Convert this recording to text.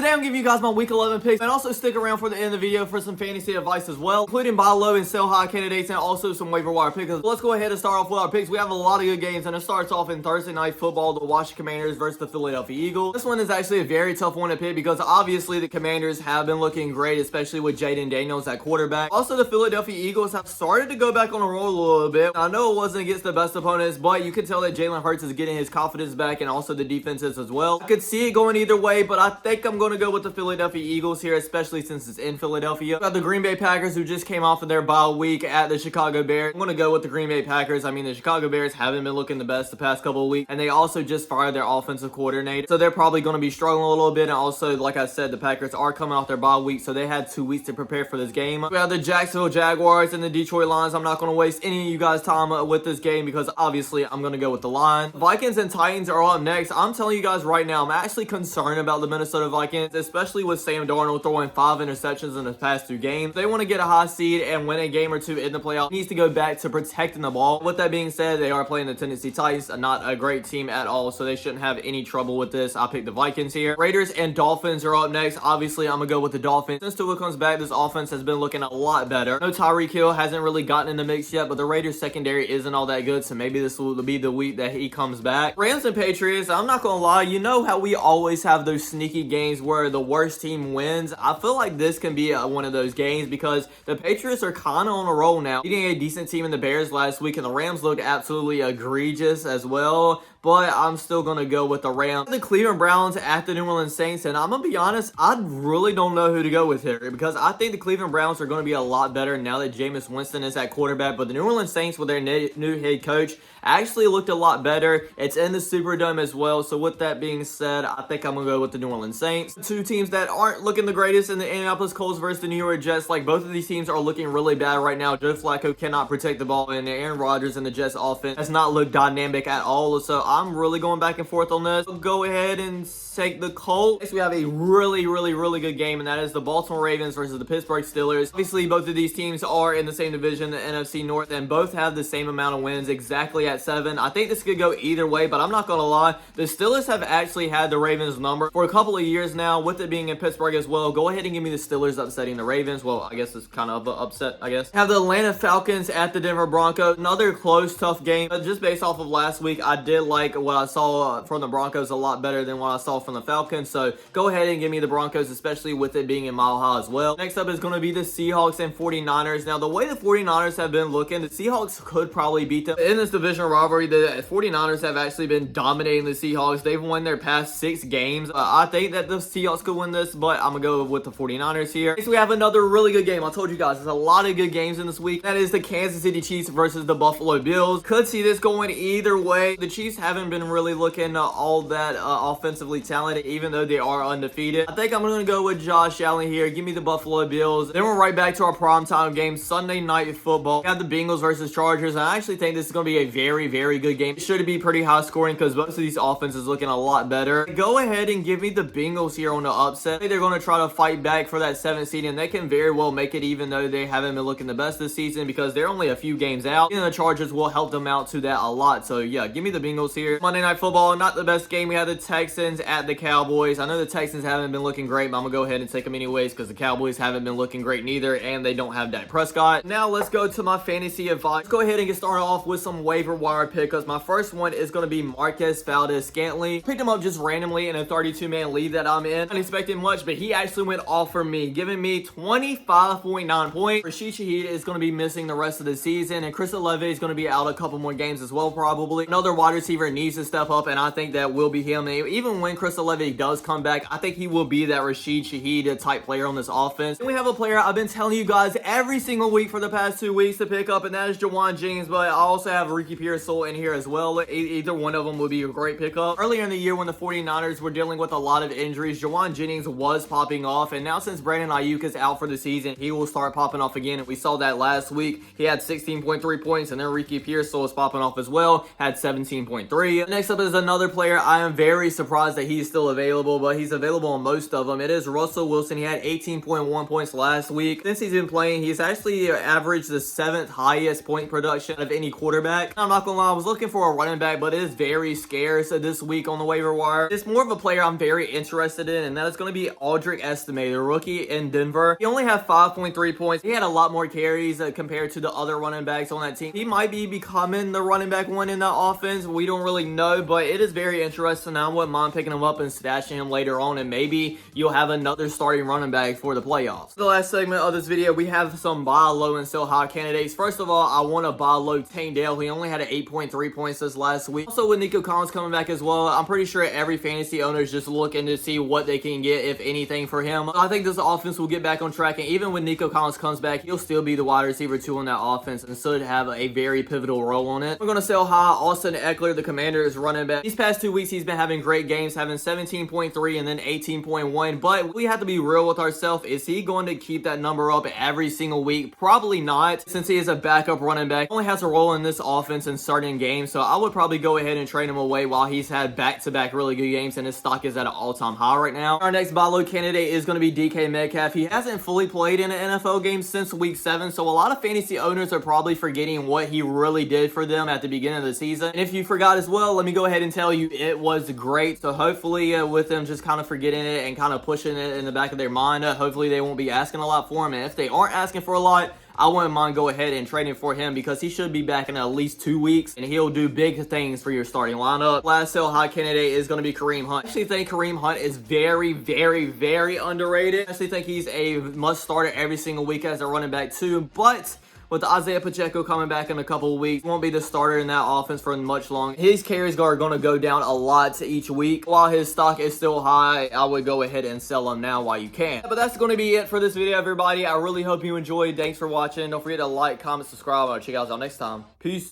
Today I'm giving you guys my week 11 picks, and also stick around for the end of the video for some fantasy advice as well, including buy low and sell high candidates and also some waiver wire picks. Let's go ahead and start off with our picks. We have a lot of good games, and it starts off in Thursday Night Football, the Washington Commanders versus the Philadelphia Eagles. This one is actually a very tough one to pick because obviously the Commanders have been looking great, especially with Jaden Daniels at quarterback. Also, the Philadelphia Eagles have started to go back on a roll a little bit. I know it wasn't against the best opponents, but you can tell that Jalen Hurts is getting his confidence back, and also the defenses as well. I could see it going either way, but I think I'm going to go with the Philadelphia Eagles here, especially since it's in Philadelphia. Got the Green Bay Packers, who just came off of their bye week at the Chicago Bears. I'm going to go with the Green Bay Packers. I mean, the Chicago Bears haven't been looking the best the past couple of weeks, and they also just fired their offensive coordinator, so they're probably going to be struggling a little bit. And also, like I said, the Packers are coming off their bye week, so they had 2 weeks to prepare for this game. We have the Jacksonville Jaguars and the Detroit Lions. I'm not going to waste any of you guys' time with this game because obviously I'm going to go with the Lions. Vikings and Titans are up next. I'm telling you guys right now, I'm actually concerned about the Minnesota Vikings, especially with Sam Darnold throwing 5 interceptions in the past 2 games. They want to get a high seed and win a game or 2 in the playoffs. He needs to go back to protecting the ball. With that being said, they are playing the Tennessee Titans, not a great team at all, so they shouldn't have any trouble with this. I picked the Vikings here. Raiders and Dolphins are up next. Obviously, I'm going to go with the Dolphins. Since Tua comes back, this offense has been looking a lot better. No, Tyreek Hill hasn't really gotten in the mix yet, but the Raiders secondary isn't all that good, so maybe this will be the week that he comes back. Rams and Patriots, I'm not going to lie, you know how we always have those sneaky games where the worst team wins? I feel like this can be one of those games because the Patriots are kind of on a roll now, beating a decent team in the Bears last week, and the Rams looked absolutely egregious as well, but I'm still going to go with the Rams. The Cleveland Browns at the New Orleans Saints, and I'm going to be honest, I really don't know who to go with here because I think the Cleveland Browns are going to be a lot better now that Jameis Winston is at quarterback, but the New Orleans Saints with their new head coach actually looked a lot better. It's in the Superdome as well, so with that being said, I think I'm going to go with the New Orleans Saints. 2 teams that aren't looking the greatest in the Indianapolis Colts versus the New York Jets. Like, both of these teams are looking really bad right now. Joe Flacco cannot protect the ball, and Aaron Rodgers and the Jets offense has not looked dynamic at all, so I'm really going back and forth on this. So go ahead and take the Colts. Next, we have a really good game, and that is the Baltimore Ravens versus the Pittsburgh Steelers. Obviously, both of these teams are in the same division, the NFC North, and both have the same amount of wins, exactly at 7. I think this could go either way, but I'm not going to lie. The Steelers have actually had the Ravens number for a couple of years now, with it being in Pittsburgh as well. Go ahead and give me the Steelers upsetting the Ravens. Well, I guess it's kind of an upset, I guess. Have the Atlanta Falcons at the Denver Broncos. Another close, tough game. Just based off of last week, I did like what I saw from the Broncos a lot better than what I saw from the Falcons, so go ahead and give me the Broncos, especially with it being in Mile High as well. Next up is going to be the Seahawks and 49ers. Now, the way the 49ers have been looking, the Seahawks could probably beat them in this division rivalry. The 49ers have actually been dominating the Seahawks. They've won their past 6 games. I think that the Seahawks could win this, but I'm going to go with the 49ers here. Next, we have another really good game. I told you guys, there's a lot of good games in this week. That is the Kansas City Chiefs versus the Buffalo Bills. Could see this going either way. The Chiefs haven't been really looking all that offensively talented, even though they are undefeated. I think I'm going to go with Josh Allen here. Give me the Buffalo Bills. Then we're right back to our primetime game, Sunday Night Football. We have the Bengals versus Chargers, and I actually think this is going to be a very good game. It should be pretty high scoring because both of these offenses looking a lot better. Go ahead and give me the Bengals here on the upset. They're going to try to fight back for that 7th seed, and they can very well make it, even though they haven't been looking the best this season because they're only a few games out. And the Chargers will help them out to that a lot. So yeah, give me the Bengals here. Monday Night Football, not the best game. We have the Texans at the Cowboys. I know the Texans haven't been looking great, but I'm going to go ahead and take them anyways because the Cowboys haven't been looking great neither, and they don't have Dak Prescott. Now let's go to my fantasy advice. Let's go ahead and get started off with some waiver wire pickups. My first one is going to be Marquez Valdes-Scantling. Picked him up just randomly in a 32-man league that I'm in. Not expecting much, but he actually went off for me, giving me 25.9 points. Rashid Shaheed is going to be missing the rest of the season, and Chris Olave is going to be out a couple more games as well, probably. Another wide receiver needs to step up, and I think that will be him. And even when Chris Olave does come back, I think he will be that Rashid Shaheed type player on this offense. And we have a player I've been telling you guys every single week for the past 2 weeks to pick up, and that is Jauan Jennings, but I also have Ricky Pearsall in here as well. Either one of them would be a great pickup. Earlier in the year when the 49ers were dealing with a lot of injuries, Jauan Jennings was popping off, and now since Brandon Ayuk is out for the season, he will start popping off again, and we saw that last week. He had 16.3 points, and then Ricky Pearsall was popping off as well, had 17.3. 6.3. Next up is another player. I am very surprised that he's still available, but he's available on most of them. It is Russell Wilson. He had 18.1 points last week. Since he's been playing, he's actually averaged the 7th highest point production of any quarterback. I'm not gonna lie, I was looking for a running back, but it is very scarce this week on the waiver wire. It's more of a player I'm very interested in, and that is going to be Audric Estime, the rookie in Denver. He only had 5.3 points. He had a lot more carries compared to the other running backs on that team. He might be becoming the running back one in that offense. We don't really know, but it is very interesting. I wouldn't mind picking him up and stashing him later on, and maybe you'll have another starting running back for the playoffs. The last segment of this video, we have some buy low and sell high candidates. First of all, I want to buy low Tank Dell. He only had an 8.3 points this last week. Also, with Nico Collins coming back as well, I'm pretty sure every fantasy owner is just looking to see what they can get, if anything, for him. I think this offense will get back on track, and even when Nico Collins comes back, he'll still be the wide receiver 2 on that offense and should have a very pivotal role on it. We're going to sell high Austin Eckler, the Commanders running back. These past 2 weeks, he's been having great games, having 17.3 and then 18.1, but we have to be real with ourselves. Is he going to keep that number up every single week? Probably not, since he is a backup running back. He only has a role in this offense in certain games, so I would probably go ahead and trade him away while he's had back-to-back really good games, and his stock is at an all-time high right now. Our next buy low candidate is going to be DK Metcalf. He hasn't fully played in an NFL game since week 7, so a lot of fantasy owners are probably forgetting what he really did for them at the beginning of the season. And if you forgot as well, let me go ahead and tell you it was great. So hopefully with them just kind of forgetting it and kind of pushing it in the back of their mind, hopefully they won't be asking a lot for him. And if they aren't asking for a lot, I wouldn't mind go ahead and trading for him, because he should be back in at least 2 weeks, and he'll do big things for your starting lineup. Last sell high candidate is going to be Kareem Hunt. I actually think Kareem Hunt is very, very, very underrated. I actually think he's a must starter every single week as a running back too, but with Isaiah Pacheco coming back in a couple of weeks, won't be the starter in that offense for much longer. His carries are going to go down a lot each week. While his stock is still high, I would go ahead and sell him now while you can. But that's going to be it for this video, everybody. I really hope you enjoyed. Thanks for watching. Don't forget to like, comment, subscribe. I'll check you guys out next time. Peace.